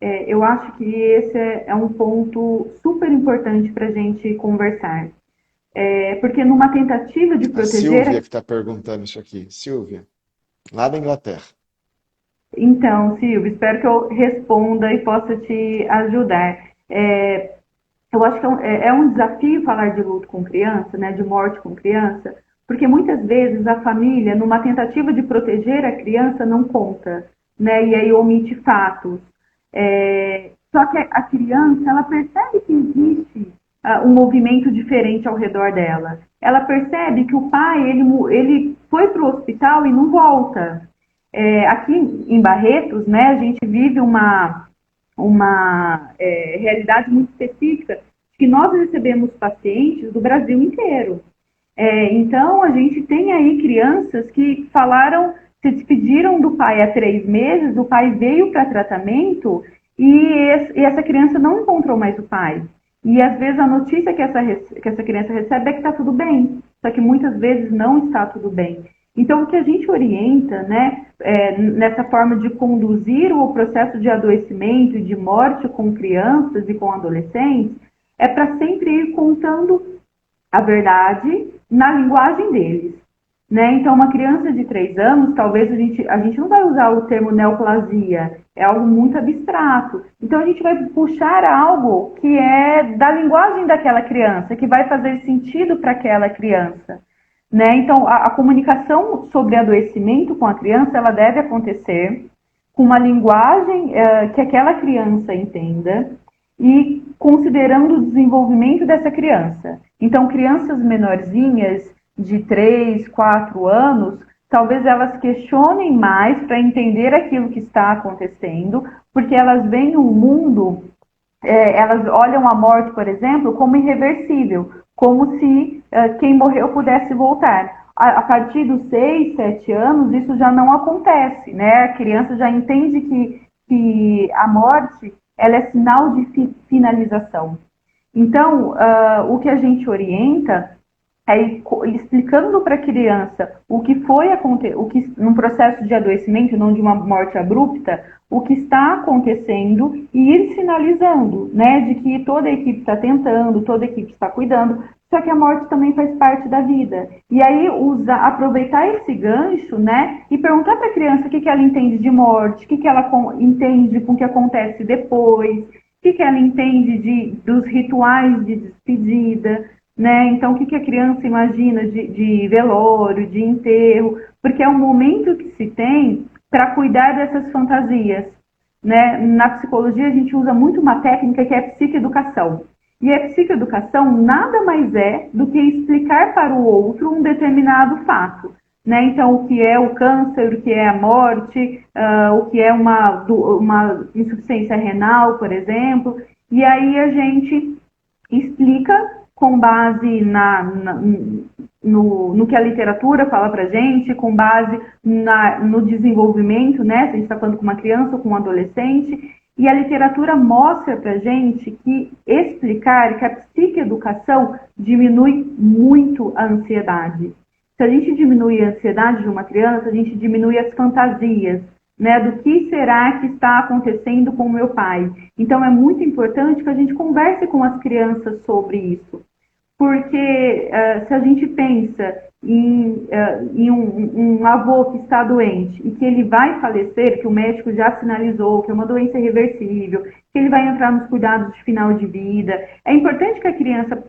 B: Eu acho que esse é um ponto super importante para a gente conversar. Porque numa tentativa de
A: A
B: proteger.
A: Silvia que está perguntando isso aqui. Silvia, lá da Inglaterra.
B: Então, Silvio, espero que eu responda e possa te ajudar. Eu acho que é um desafio falar de luto com criança, né, de morte com criança, porque muitas vezes a família, numa tentativa de proteger a criança, não conta, né, e aí omite fatos. Só que a criança, ela percebe que existe um movimento diferente ao redor dela. Ela percebe que o pai, ele foi para o hospital e não volta. Aqui em Barretos, né, a gente vive uma realidade muito específica, que nós recebemos pacientes do Brasil inteiro. Então, a gente tem aí crianças que falaram, se despediram do pai há 3 meses, o pai veio para tratamento e essa criança não encontrou mais o pai. E às vezes a notícia que essa criança recebe é que está tudo bem, só que muitas vezes não está tudo bem. Então, o que a gente orienta, né, nessa forma de conduzir o processo de adoecimento e de morte com crianças e com adolescentes, é para sempre ir contando a verdade na linguagem deles. Né? Então, uma criança de 3 anos, talvez a gente não vai usar o termo neoplasia, é algo muito abstrato. Então, a gente vai puxar algo que é da linguagem daquela criança, que vai fazer sentido para aquela criança. Né? Então, a comunicação sobre adoecimento com a criança, ela deve acontecer com uma linguagem que aquela criança entenda e considerando o desenvolvimento dessa criança. Então, crianças menorzinhas, de 3, 4 anos, talvez elas questionem mais para entender aquilo que está acontecendo, porque elas veem o mundo, elas olham a morte, por exemplo, como irreversível, como se quem morreu pudesse voltar. A partir dos 6, 7 anos, isso já não acontece, né? A criança já entende que a morte ela é sinal de finalização. Então, o que a gente orienta aí explicando para a criança o que foi o que num processo de adoecimento, não de uma morte abrupta, o que está acontecendo e ir sinalizando, né, de que toda a equipe está tentando, toda a equipe está cuidando, só que a morte também faz parte da vida. E aí aproveitar esse gancho, né, e perguntar para a criança o que ela entende de morte, o que ela entende com o que acontece depois, o que ela entende dos rituais de despedida, né? Então, o que a criança imagina de velório, de enterro, porque é um momento que se tem para cuidar dessas fantasias, né? Na psicologia, a gente usa muito uma técnica que é a psicoeducação. E a psicoeducação nada mais é do que explicar para o outro um determinado fato. Né? Então, o que é o câncer, o que é a morte, o que é uma insuficiência renal, por exemplo. E aí a gente explica com base no que a literatura fala para gente, com base no desenvolvimento, né? Se a gente está falando com uma criança ou com um adolescente, e a literatura mostra para gente que explicar que a psicoeducação diminui muito a ansiedade. Se a gente diminui a ansiedade de uma criança, a gente diminui as fantasias, né, do que será que está acontecendo com o meu pai. Então é muito importante que a gente converse com as crianças sobre isso, porque se a gente pensa em um avô que está doente e que ele vai falecer, que o médico já sinalizou que é uma doença irreversível, que ele vai entrar nos cuidados de final de vida, é importante que a criança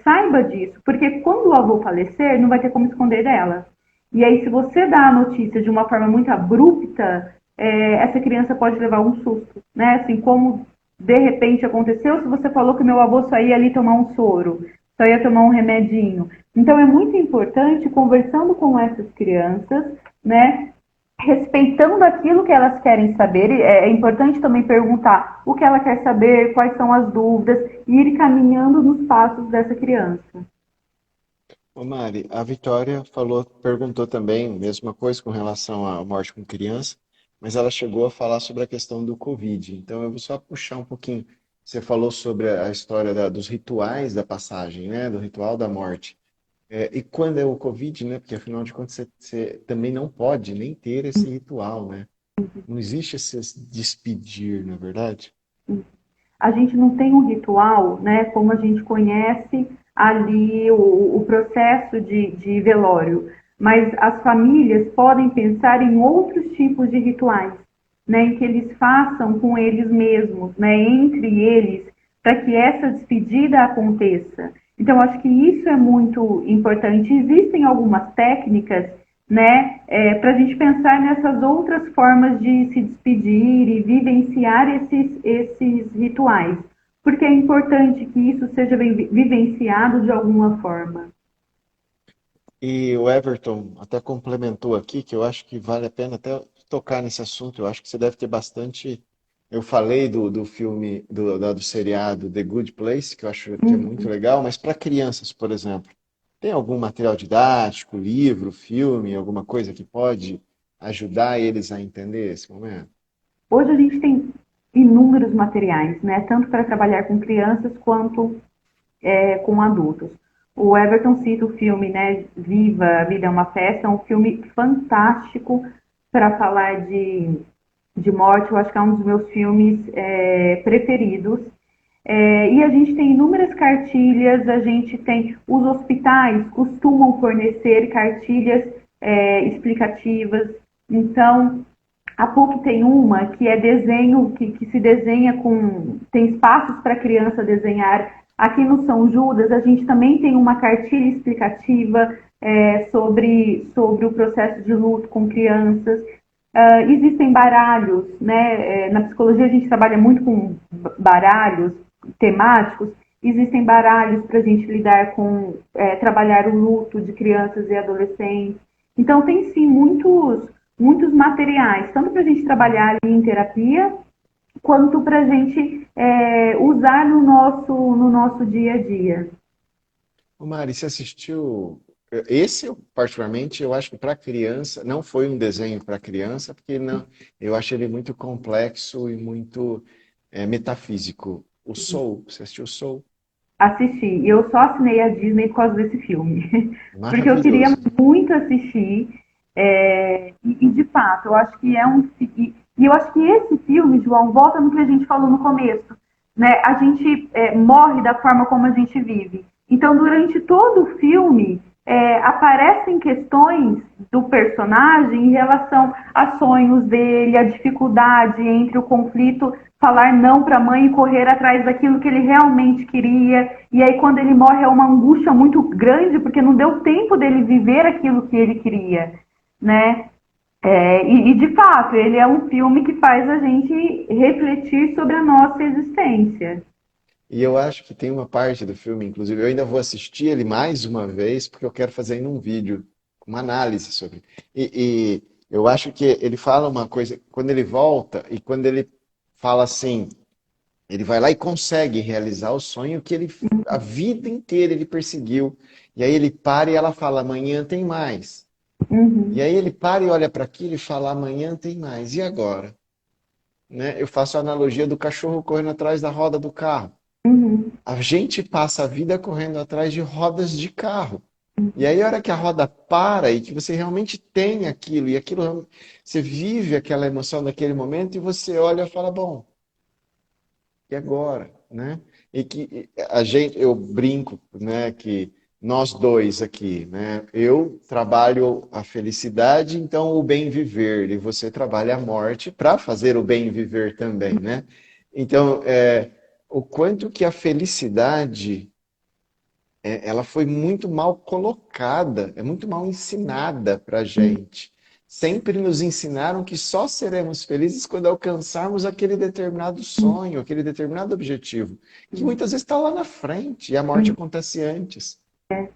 B: saiba disso, porque quando o avô falecer, não vai ter como esconder dela. E aí, se você dá a notícia de uma forma muito abrupta, essa criança pode levar um susto, né? Assim como de repente aconteceu, se você falou que meu avô só ia ali tomar um soro, só ia tomar um remedinho. Então é muito importante, conversando com essas crianças, né, respeitando aquilo que elas querem saber. É importante também perguntar o que ela quer saber, quais são as dúvidas, e ir caminhando nos passos dessa criança.
A: Ô Mari, a Vitória falou, perguntou também, mesma coisa com relação à morte com criança, mas ela chegou a falar sobre a questão do Covid. Então eu vou só puxar um pouquinho. Você falou sobre a história dos rituais da passagem, né? Do ritual da morte. E quando é o Covid, né? Porque afinal de contas você também não pode nem ter esse ritual, né? Não existe esse despedir, na verdade?
B: A gente não tem um ritual, né, como a gente conhece ali o processo de velório, mas as famílias podem pensar em outros tipos de rituais, né, em que eles façam com eles mesmos, né, entre eles, para que essa despedida aconteça. Então, acho que isso é muito importante. Existem algumas técnicas, né, para a gente pensar nessas outras formas de se despedir e vivenciar esses rituais, porque é importante que isso seja vivenciado de alguma forma.
A: E o Everton até complementou aqui que eu acho que vale a pena até tocar nesse assunto. Eu acho que você deve ter bastante. Eu falei do filme, do seriado The Good Place, que eu acho que é muito
B: Uhum.
A: legal, mas para crianças, por exemplo, tem algum material didático, livro, filme, alguma coisa que pode ajudar eles a entender esse momento?
B: Hoje a gente tem inúmeros materiais, né, tanto para trabalhar com crianças quanto com adultos. O Everton cita o filme, né, Viva, a Vida é uma Festa, é um filme fantástico para falar de morte. Eu acho que é um dos meus filmes preferidos. E a gente tem inúmeras cartilhas, a gente tem, os hospitais costumam fornecer cartilhas explicativas. Então, a PUC tem uma que é desenho, que se desenha tem espaços para criança desenhar. Aqui no São Judas, a gente também tem uma cartilha explicativa sobre o processo de luto com crianças. Existem baralhos, né? Na psicologia a gente trabalha muito com baralhos temáticos. Existem baralhos para a gente lidar com, trabalhar o luto de crianças e adolescentes. Então tem sim muitos materiais, tanto para a gente trabalhar ali em terapia, quanto para a gente usar no nosso dia a dia.
A: Ô Mari, você assistiu? Esse, particularmente, eu acho que para criança, não foi um desenho para criança, porque não, eu acho ele muito complexo e muito metafísico. O Soul, você assistiu o Soul?
B: Assisti. E eu só assinei a Disney por causa desse filme. Porque eu queria
A: Maravilhoso.
B: muito assistir. De fato, eu acho que é um. E eu acho que esse filme, João, volta no que a gente falou no começo. Né? A gente morre da forma como a gente vive. Então, durante todo o filme, aparecem questões do personagem em relação a sonhos dele, a dificuldade entre o conflito, falar não para a mãe e correr atrás daquilo que ele realmente queria. E aí, quando ele morre, é uma angústia muito grande, porque não deu tempo dele viver aquilo que ele queria, né? De fato, ele é um filme que faz a gente refletir sobre a nossa existência.
A: E eu acho que tem uma parte do filme, inclusive, eu ainda vou assistir ele mais uma vez, porque eu quero fazer ainda um vídeo, uma análise sobre. E eu acho que ele fala uma coisa, quando ele volta e quando ele fala assim, ele vai lá e consegue realizar o sonho que ele, a vida inteira ele perseguiu. E aí ele para e ela fala, amanhã tem mais. E
B: Uhum,
A: aí ele para e olha para aquilo e fala, amanhã tem mais. E agora? Né? Eu faço a analogia do cachorro correndo atrás da roda do carro.
B: uhum,
A: A gente passa a vida correndo atrás de rodas de carro. E aí, a hora que a roda para e que você realmente tem aquilo, e aquilo, você vive aquela emoção daquele momento e você olha e fala, bom, e agora, né? E que a gente, eu brinco, né, que nós dois aqui, né, eu trabalho a felicidade, então o bem viver, e você trabalha a morte para fazer o bem viver também, né? Então, o quanto que a felicidade ela foi muito mal colocada, é muito mal ensinada para a gente. Sempre nos ensinaram que só seremos felizes quando alcançarmos aquele determinado sonho, aquele determinado objetivo, que muitas vezes está lá na frente e a morte
B: uhum,
A: acontece antes.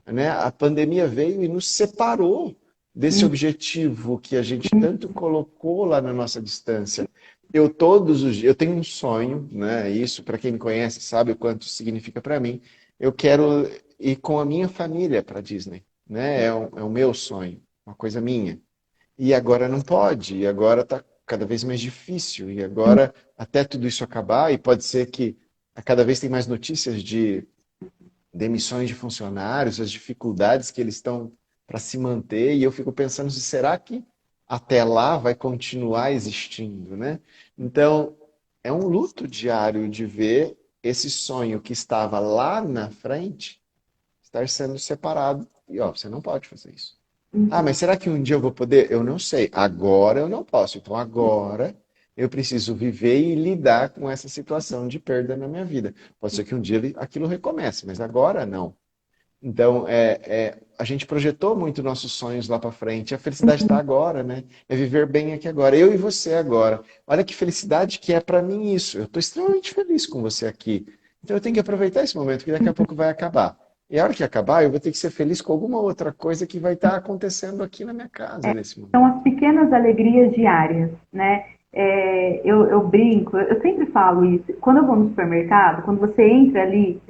A: Né? A pandemia veio e nos separou desse
B: uhum,
A: objetivo que a gente tanto colocou lá na nossa distância. Eu todos os dias, eu tenho um sonho, né? Isso para quem me conhece sabe o quanto isso significa para mim. Eu quero ir com a minha família para Disney, né? É o meu sonho, uma coisa minha. E agora não pode, e agora está cada vez mais difícil, e agora até tudo isso acabar, e pode ser que a cada vez tem mais notícias de demissões de funcionários, as dificuldades que eles estão para se manter, e eu fico pensando se será que até lá vai continuar existindo, né? Então, é um luto diário de ver esse sonho que estava lá na frente estar sendo separado. E ó, você não pode fazer isso. Ah,
B: uhum.
A: mas será que um dia eu vou poder? Eu não sei. Agora eu não posso. Então agora eu preciso viver e lidar com essa situação de perda na minha vida. Pode ser que um dia aquilo recomece, mas agora não. Então, a gente projetou muito nossos sonhos lá para frente. A felicidade está agora, né? É viver bem aqui agora. Eu e você agora. Olha que felicidade que é para mim isso. Eu estou extremamente feliz com você aqui. Então, eu tenho que aproveitar esse momento, que daqui a pouco vai acabar. E a hora que acabar, eu vou ter que ser feliz com alguma outra coisa que vai estar acontecendo aqui na minha casa nesse
B: São
A: momento.
B: as pequenas alegrias diárias, né? Eu brinco, eu sempre falo isso. Quando eu vou no supermercado, quando você entra ali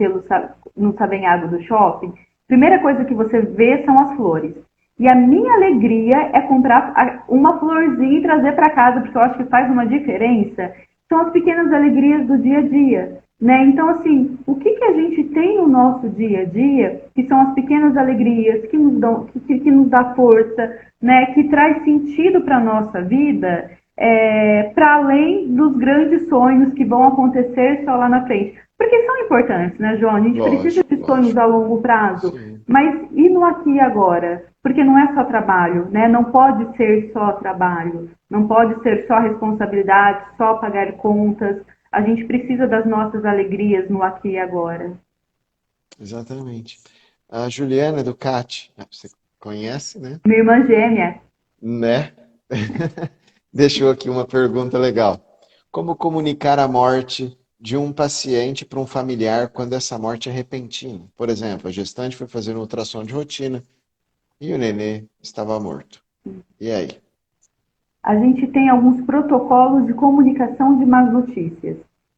B: no sabenhado do shopping, primeira coisa que você vê são as flores. E a minha alegria é comprar uma florzinha e trazer para casa, porque eu acho que faz uma diferença. São as pequenas alegrias do dia a dia. Né? Então, assim, o que, que a gente tem no nosso dia a dia, que são as pequenas alegrias que nos dão, que nos dá força, né? Que traz sentido para a nossa vida, para além dos grandes sonhos que vão acontecer só lá na frente. Porque são importantes, né, João? A gente precisa
A: Lógico,
B: de sonhos a
A: lógico.
B: longo prazo,
A: Sim.
B: mas e no aqui e agora? Porque não é só trabalho, né? Não pode ser só trabalho, não pode ser só responsabilidade, só pagar contas. A gente precisa das nossas alegrias no aqui e agora.
A: Exatamente. A Juliana Ducati, você conhece, né?
B: Minha irmã gêmea.
A: Né? Deixou aqui uma pergunta legal. Como comunicar a morte de um paciente para um familiar quando essa morte é repentina? Por exemplo, a gestante foi fazer um ultrassom de rotina e o nenê estava morto. E aí?
B: A gente tem alguns protocolos de comunicação de más notícias,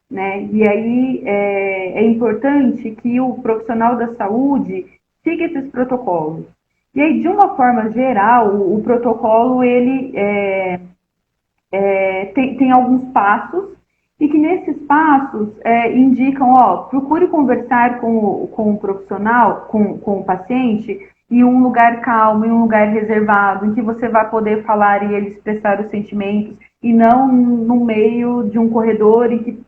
B: né? E aí é importante que o profissional da saúde siga esses protocolos. E aí, de uma forma geral, o protocolo ele tem alguns passos e que nesses passos indicam, ó, procure conversar com o profissional, com o paciente, em um lugar calmo, em um lugar reservado, em que você vai poder falar e ele expressar os sentimentos, e não no meio de um corredor em que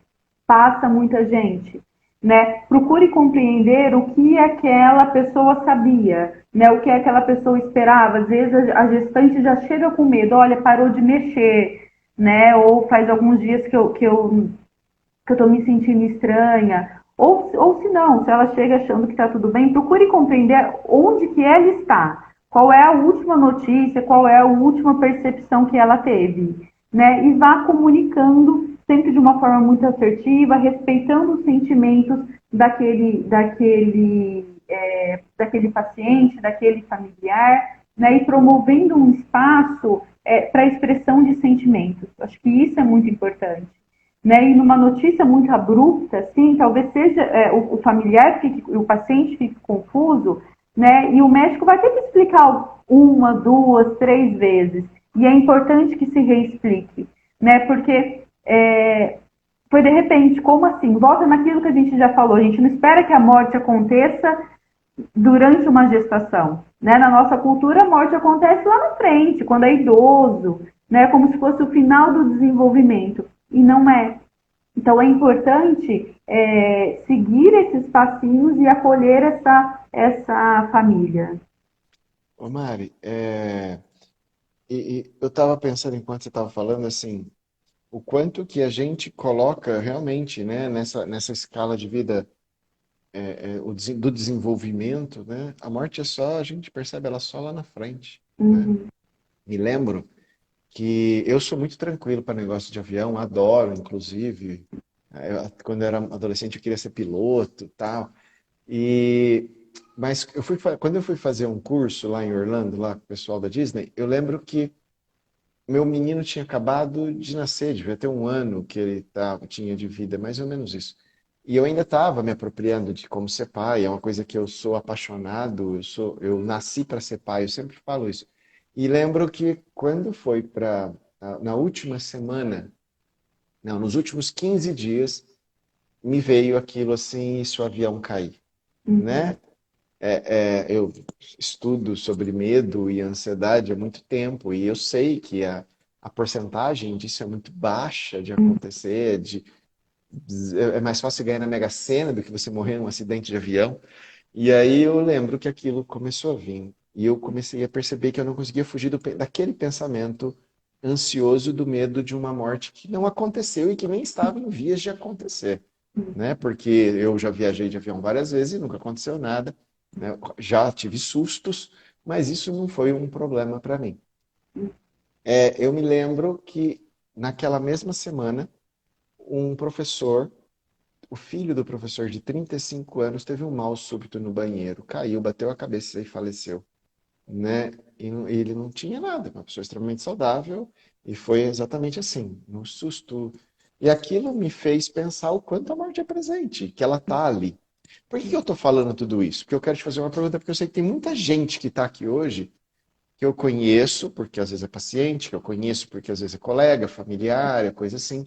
B: passa muita gente, né? Procure compreender o que aquela pessoa sabia, né? O que aquela pessoa esperava. Às vezes a gestante já chega com medo, olha, parou de mexer, né? Ou faz alguns dias que eu estou me sentindo estranha. Ou se não, se ela chega achando que está tudo bem, procure compreender onde que ela está. Qual é a última notícia, qual é a última percepção que ela teve, né? E vá comunicando sempre de uma forma muito assertiva, respeitando os sentimentos daquele paciente, daquele familiar, né? E promovendo um espaço para expressão de sentimentos. Acho que isso é muito importante, né? E numa notícia muito abrupta, assim, talvez seja o familiar o paciente fique confuso, né? E o médico vai ter que explicar uma, duas, três vezes. E é importante que se reexplique, né? Porque foi de repente, como assim? Volta naquilo que a gente já falou, a gente não espera que a morte aconteça durante uma gestação, né? Na nossa cultura, a morte acontece lá na frente, quando é idoso, né? Como se fosse o final do desenvolvimento. E não é. Então, é importante seguir esses passinhos e acolher essa família.
A: Ô Mari, eu estava pensando enquanto você estava falando assim, o quanto que a gente coloca realmente, né, nessa escala de vida do desenvolvimento, né? A morte é só, a gente percebe ela só lá na frente, né?
B: Uhum,
A: Me lembro que eu sou muito tranquilo para negócio de avião, adoro, inclusive. Quando eu era adolescente eu queria ser piloto, tal. E mas quando eu fui fazer um curso lá em Orlando, lá com o pessoal da Disney, eu lembro que meu menino tinha acabado de nascer, devia ter um ano que ele tinha de vida, mais ou menos isso. E eu ainda estava me apropriando de como ser pai, é uma coisa que eu sou apaixonado, eu nasci para ser pai, eu sempre falo isso. E lembro que quando foi na última semana, não, nos últimos 15 dias, me veio aquilo assim, e se o avião cair,
B: uhum,
A: né? Eu estudo sobre medo e ansiedade há muito tempo e eu sei que a porcentagem disso é muito baixa de
B: uhum,
A: acontecer, é mais fácil ganhar na Mega Sena do que você morrer num acidente de avião. E aí eu lembro que aquilo começou a vir e eu comecei a perceber que eu não conseguia fugir daquele pensamento ansioso do medo de uma morte que não aconteceu e que nem estava em vias de acontecer, né? Porque eu já viajei de avião várias vezes e nunca aconteceu nada, né? Já tive sustos, mas isso não foi um problema para mim. Eu me lembro que naquela mesma semana, um professor, o filho do professor de 35 anos, teve um mal súbito no banheiro, caiu, bateu a cabeça e faleceu, né? E ele não tinha nada, uma pessoa extremamente saudável, e foi exatamente assim, no susto. E aquilo me fez pensar o quanto a morte é presente, que ela está ali. Por que eu estou falando tudo isso? Porque eu quero te fazer uma pergunta, porque eu sei que tem muita gente que está aqui hoje que eu conheço, porque às vezes é paciente, que eu conheço porque às vezes é colega, familiar, coisa assim,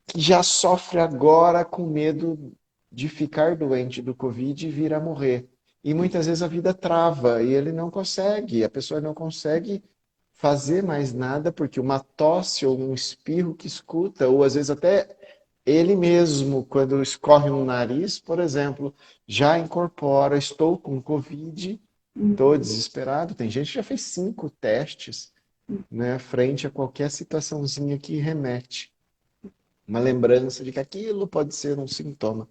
A: que já sofre agora com medo de ficar doente do Covid e vir a morrer. E muitas vezes a vida trava e ele não consegue, a pessoa não consegue fazer mais nada porque uma tosse ou um espirro que escuta, ou às vezes até ele mesmo, quando escorre um nariz, por exemplo, já incorpora, estou com Covid, estou desesperado. Tem gente que já fez 5 testes, né, frente a qualquer situaçãozinha que remete uma lembrança de que aquilo pode ser um sintoma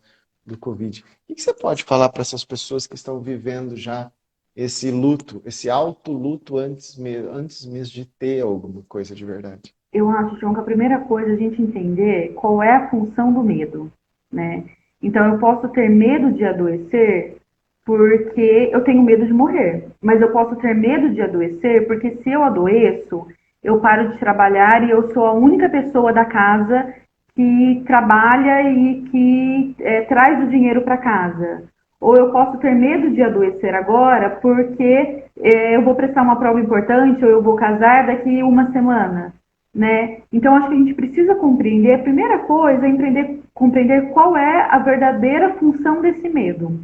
A: do Covid. O que você pode falar para essas pessoas que estão vivendo já esse luto, esse alto luto antes mesmo de ter alguma coisa de verdade?
B: Eu acho, João, que a primeira coisa é a gente entender qual é a função do medo, né? Então, eu posso ter medo de adoecer porque eu tenho medo de morrer, mas eu posso ter medo de adoecer porque se eu adoeço, eu paro de trabalhar e eu sou a única pessoa da casa que trabalha e que traz o dinheiro para casa. Ou eu posso ter medo de adoecer agora porque eu vou prestar uma prova importante ou eu vou casar daqui uma semana. né? Então, acho que a gente precisa compreender, a primeira coisa é compreender qual é a verdadeira função desse medo.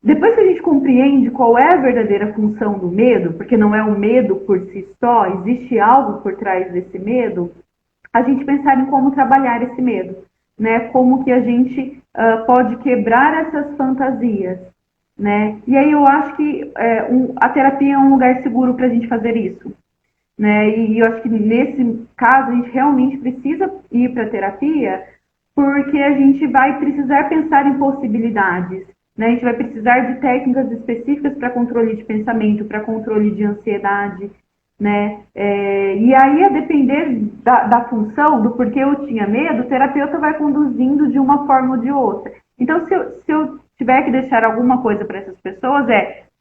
B: Depois que a gente compreende qual é a verdadeira função do medo, porque não é o medo por si só, existe algo por trás desse medo, a gente pensar em como trabalhar esse medo, né? Como que a gente pode quebrar essas fantasias, né? E aí eu acho que a terapia é um lugar seguro para a gente fazer isso, né? E eu acho que nesse caso a gente realmente precisa ir para a terapia porque a gente vai precisar pensar em possibilidades, né? A gente vai precisar de técnicas específicas para controle de pensamento, para controle de ansiedade, né? E aí, a depender da função, do porquê eu tinha medo, o terapeuta vai conduzindo de uma forma ou de outra. Então, se eu tiver que deixar alguma coisa para essas pessoas,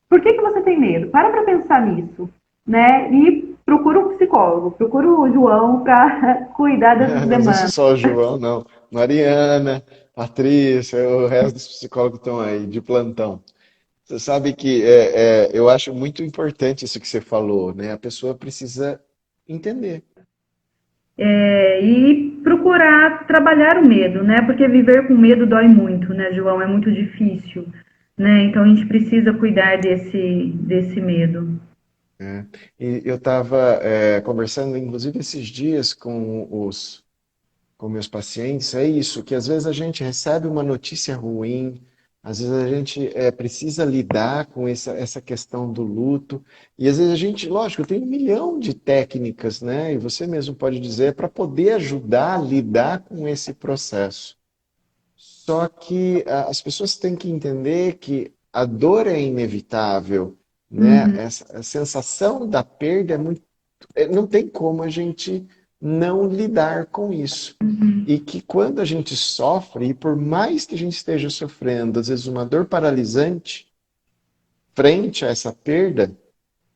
B: por que você tem medo? Para pensar nisso, né? E procura um psicólogo, procura o João para cuidar dessas
A: Não existe
B: demandas.
A: só o João, não. Mariana, Patrícia, o resto dos psicólogos estão aí, de plantão. Você sabe que eu acho muito importante isso que você falou, né? A pessoa precisa entender.
B: E procurar trabalhar o medo, né? Porque viver com medo dói muito, né, João? É muito difícil, né? Então a gente precisa cuidar desse medo.
A: Né? E eu estava conversando, inclusive, esses dias com meus pacientes, é isso, que às vezes a gente recebe uma notícia ruim, às vezes a gente precisa lidar com essa questão do luto, e às vezes a gente, lógico, tem um milhão de técnicas, né? E você mesmo pode dizer, para poder ajudar a lidar com esse processo. Só que as pessoas têm que entender que a dor é inevitável, né?
B: Uhum.
A: A sensação da perda é muito, não tem como a gente não lidar com isso. E que quando a gente sofre, e por mais que a gente esteja sofrendo, às vezes uma dor paralisante, frente a essa perda,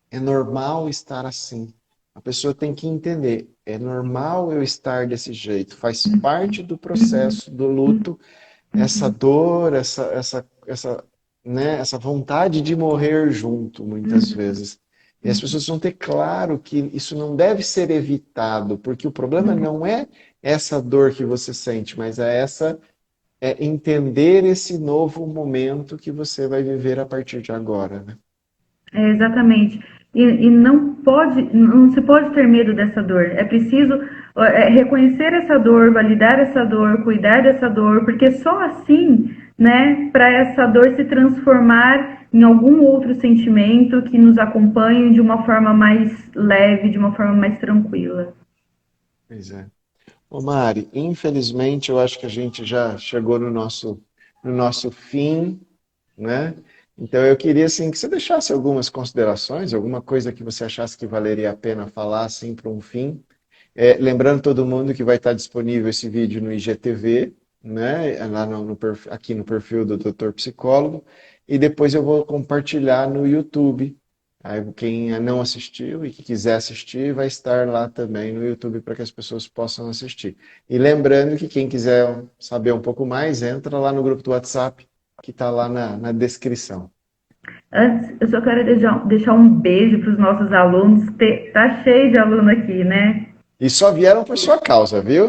A: é normal estar assim. A pessoa tem que entender, é normal eu estar desse jeito, faz parte do processo do luto essa dor, essa vontade de morrer junto, muitas vezes. E as pessoas vão ter claro que isso não deve ser evitado, porque o problema não é essa dor que você sente, mas é entender esse novo momento que você vai viver a partir de agora, né?
B: Exatamente. E não se pode ter medo dessa dor. É preciso reconhecer essa dor, validar essa dor, cuidar dessa dor, porque só assim, né, para essa dor se transformar em algum outro sentimento que nos acompanhe de uma forma mais leve, de uma forma mais tranquila.
A: Pois é. Ô Mari, infelizmente eu acho que a gente já chegou no nosso fim, né? Então eu queria assim que você deixasse algumas considerações, alguma coisa que você achasse que valeria a pena falar assim para um fim. Lembrando todo mundo que vai estar disponível esse vídeo no IGTV, né? Lá aqui no perfil do Dr. Psicólogo, e depois eu vou compartilhar no YouTube. Aí quem não assistiu e que quiser assistir vai estar lá também no YouTube para que as pessoas possam assistir. E lembrando que quem quiser saber um pouco mais, entra lá no grupo do WhatsApp que está lá na descrição.
B: Antes, eu só quero deixar um beijo para os nossos alunos. Tá cheio de aluno aqui, né?
A: E só vieram por sua causa, viu?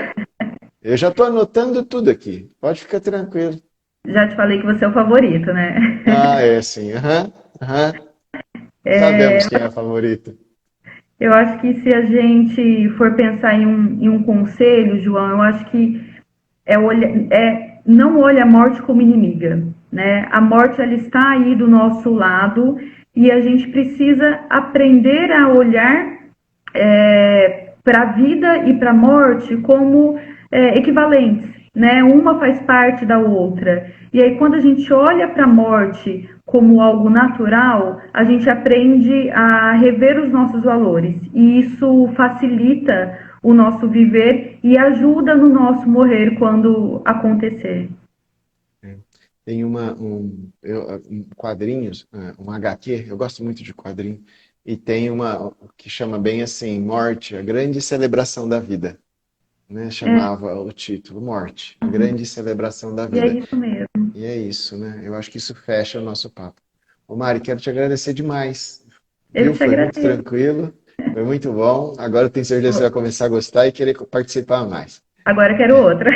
A: Eu já estou anotando tudo aqui. Pode ficar tranquilo.
B: Já te falei que você é o favorito, né?
A: Ah, é sim. Aham, aham. Sabemos quem é a favorita.
B: Eu acho que se a gente for pensar em um conselho, João, eu acho que não olhe a morte como inimiga, né? A morte ela está aí do nosso lado e a gente precisa aprender a olhar para a vida e para a morte como equivalentes, né? Uma faz parte da outra. E aí, quando a gente olha para a morte como algo natural, a gente aprende a rever os nossos valores. E isso facilita o nosso viver e ajuda no nosso morrer quando acontecer.
A: Tem um quadrinhos, um HQ, eu gosto muito de quadrinho, e tem uma que chama bem assim, Morte, a grande celebração da vida, né?
B: É,
A: Chamava o título, Morte, a grande celebração da
B: e é
A: vida.
B: isso mesmo.
A: E é isso, né? Eu acho que isso fecha o nosso papo. Ô Mari, quero te agradecer demais,
B: Eu
A: viu?
B: que te
A: Foi muito
B: agradeço.
A: tranquilo. Foi muito bom. Agora eu tenho certeza que você vai começar a gostar e querer participar mais.
B: Agora eu quero outra.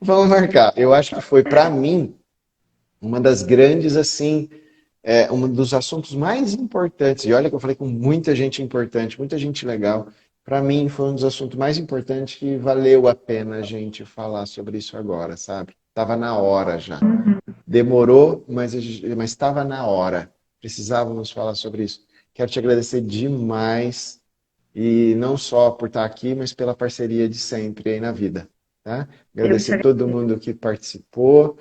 A: Vamos marcar. Eu acho que foi, para mim, uma das grandes, assim, um dos assuntos mais importantes. E olha que eu falei com muita gente importante, muita gente legal. Para mim, foi um dos assuntos mais importantes que valeu a pena a gente falar sobre isso agora, sabe? Tava na hora já. Demorou, mas estava na hora. Precisávamos falar sobre isso. Quero te agradecer demais. E não só por estar aqui, mas pela parceria de sempre aí na vida. Tá?
B: Eu te
A: Agradecer todo mundo que participou.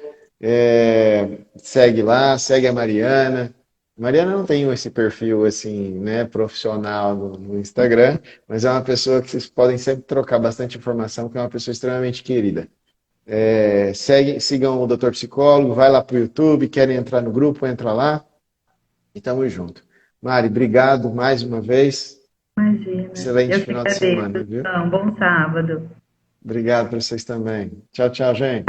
A: Segue lá, segue a Mariana. Mariana não tem esse perfil assim, né, profissional no Instagram, mas é uma pessoa que vocês podem sempre trocar bastante informação, que é uma pessoa extremamente querida. Sigam o Doutor Psicólogo, vai lá para o YouTube, querem entrar no grupo, entra lá e tamo junto. Mari, obrigado mais uma vez.
B: imagina.
A: Excelente
B: Eu que
A: final de
B: agradeço.
A: semana, viu?
B: Então, bom sábado.
A: Obrigado para vocês também. Tchau, tchau, gente.